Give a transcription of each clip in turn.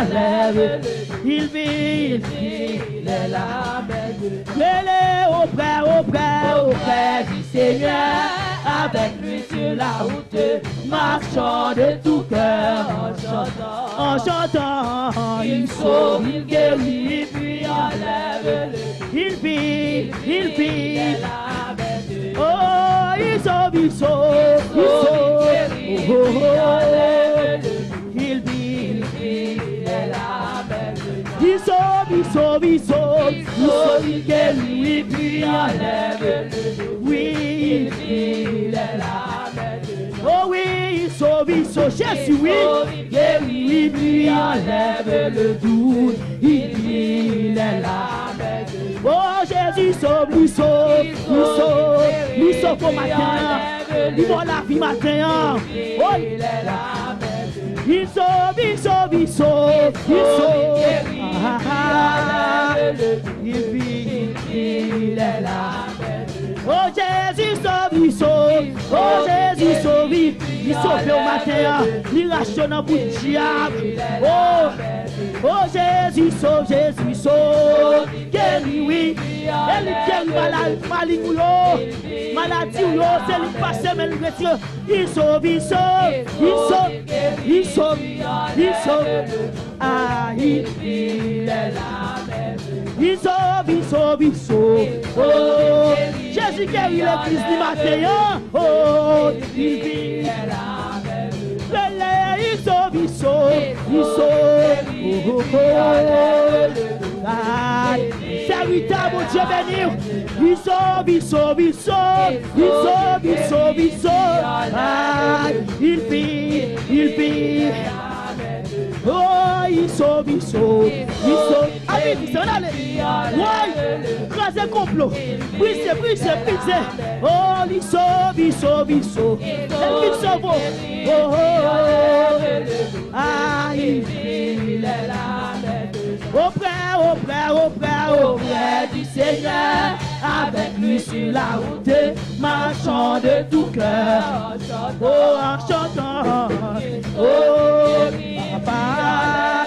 enlève. Il vit, il est la main de Dieu. Venez auprès du Seigneur. Avec lui sur la route, Marchons de tout cœur en chantant. il sauve, il guérit, puis enlève le Il vit, il est la main de Dieu. oh, il sauve, il sauve, il sauve. Oh, oh, oh. Il vit, Il est la main de Dieu. il sauve, il sauve, il sauve, Il sauve, il guérit, puis enlève le oui, il est la main de Dieu. oh oui, il sauve, Jésus, oui, Il guérit, puis enlève le doute. Il est la main de Dieu. oh Jésus, sauve, lui sauve, lui sauve au matin, lui donne la vie matin, oh, Il est la main de Dieu. il sauve, il sauve, il sauve, il sauve, ah, ah, il vit, Il est la main de Dieu. oh Jésus sauve, il sauve, oh Jésus sauve, il sauve au matin, il rachète pour le diable, oh Jésus sauve, guéris, oui, elle guérit maladie, maladie, c'est lui passe, mais le retire, il sauve, il sauve, ah, Il est la main de Dieu. il sauve, oh, Jésus guérit l'église du matin, oh, il vit, Il est la main de Dieu. il sauve, oh, oh, oh. Ah, serviteur, mon Dieu béni, il sauve, ah, il vit, oh, il sauve, allez, on allez, ouais, crasez complot, brisez, oh, il sauve, il sauve, oh, oh, oh, ah, Il est la main de Dieu. auprès du Seigneur, avec lui sur la route, marchant de tout cœur, oh, en chantant, oh, papa,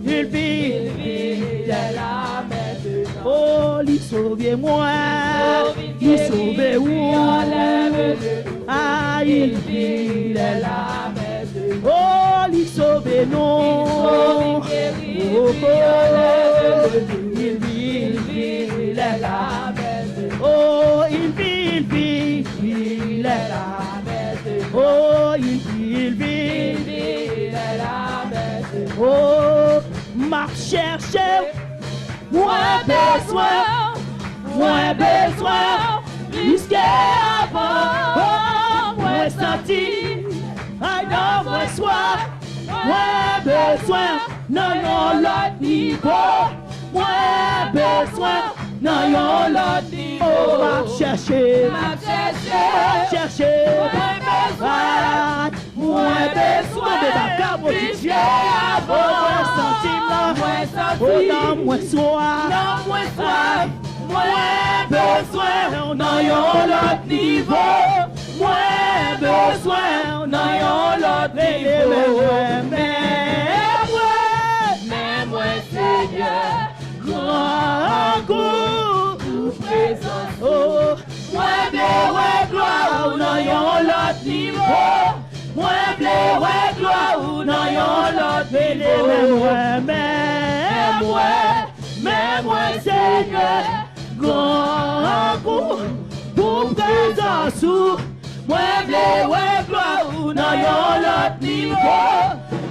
il vit, Il est la main de Dieu. oh, il sauve moi, il sauve où, ah, il vit, Il est la main de Dieu. oh, il sauve non, oh, oh, il vit, Il est la main de Dieu. oh, il vit, il est là, La main de Dieu. oh, il vit, Il est la main de Dieu. oh, marche chercher, moins besoin, risquer avant, oh, moins senti, I know moins soif, moins besoin, non, l'autre niveau, moins besoin, non, l'autre niveau, oh, marche chercher, moins besoin, oh, moins sentiment, oh, non, moins soif, moins besoin, non, l'autre niveau, moins besoin, non, l'autre niveau, Mais moi, Seigneur, grand goût, présence. oh, Moi, gloire, non, l'autre niveau. Moi, gloire, non, l'autre niveau. mais moi, Seigneur, grand goût, pour présence, moi, gloire, non, l'autre niveau,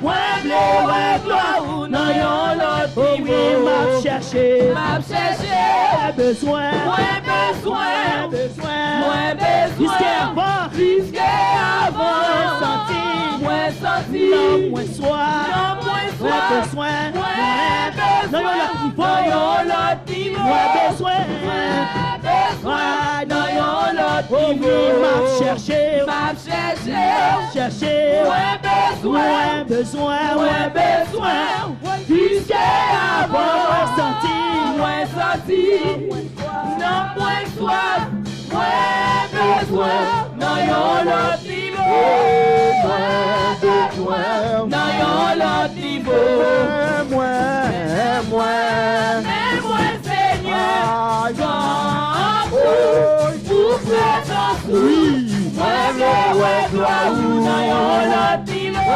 moi, gloire, non, l'autre niveau, oui, m'a cherché, besoin, risqué avant, senti, non, moins soif, besoin, non, l'autre niveau, besoin, oh oui, m'a cherché, moins besoin, risqué avant, senti, Non, moins soif, moins besoin, non, l'autre niveau. Non, l'autre niveau. gloire ou dans yon l'autre niveau.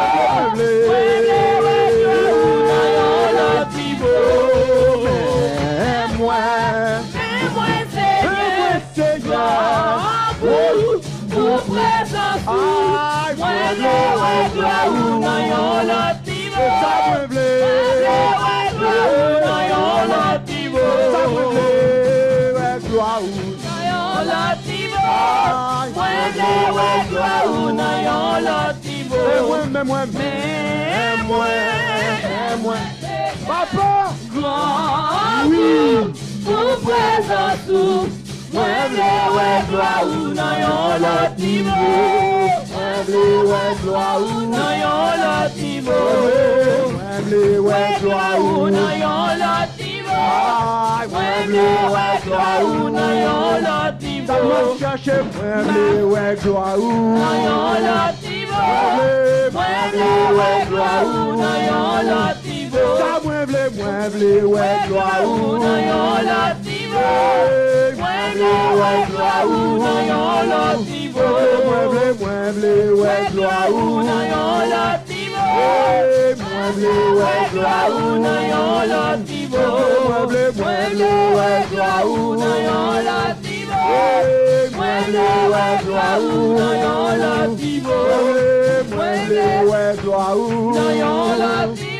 Moi, Seigneur, pour présence, moi, gloire ou dans yon l'autre niveau. Dans yon l'autre niveau. Gloire ou dans yon l'autre niveau. Gloire ou dans yon l'autre niveau. Mais papa, gloire pour présence, moi, gloire ou dans yon l'autre niveau. Gloire ou dans yon l'autre niveau. Gloire ou dans yon l'autre niveau. Gloire ou dans yon l'autre niveau. Gloire ou dans yon l'autre niveau. Gloire ou dans yon l'autre niveau. Gloire ou dans yon l'autre niveau. Gloire ou dans yon l'autre niveau. Gloire ou dans yon l'autre niveau. Gloire ou dans yon l'autre niveau. Gloire ou dans yon l'autre niveau. Gloire ou dans yon l'autre niveau. Gloire ou dans yon l'autre niveau.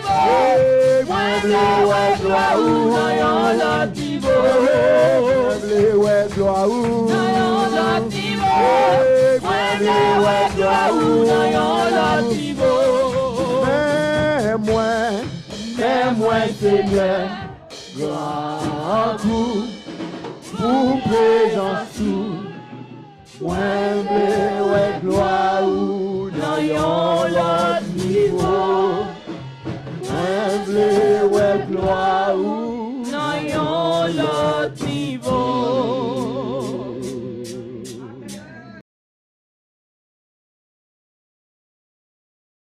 Gloire ou dans yon l'autre niveau. Gloire ou dans yon l'autre niveau. Gloire ou dans yon l'autre niveau. Mais moi, Seigneur, gloire pour présence, ouais, gloire.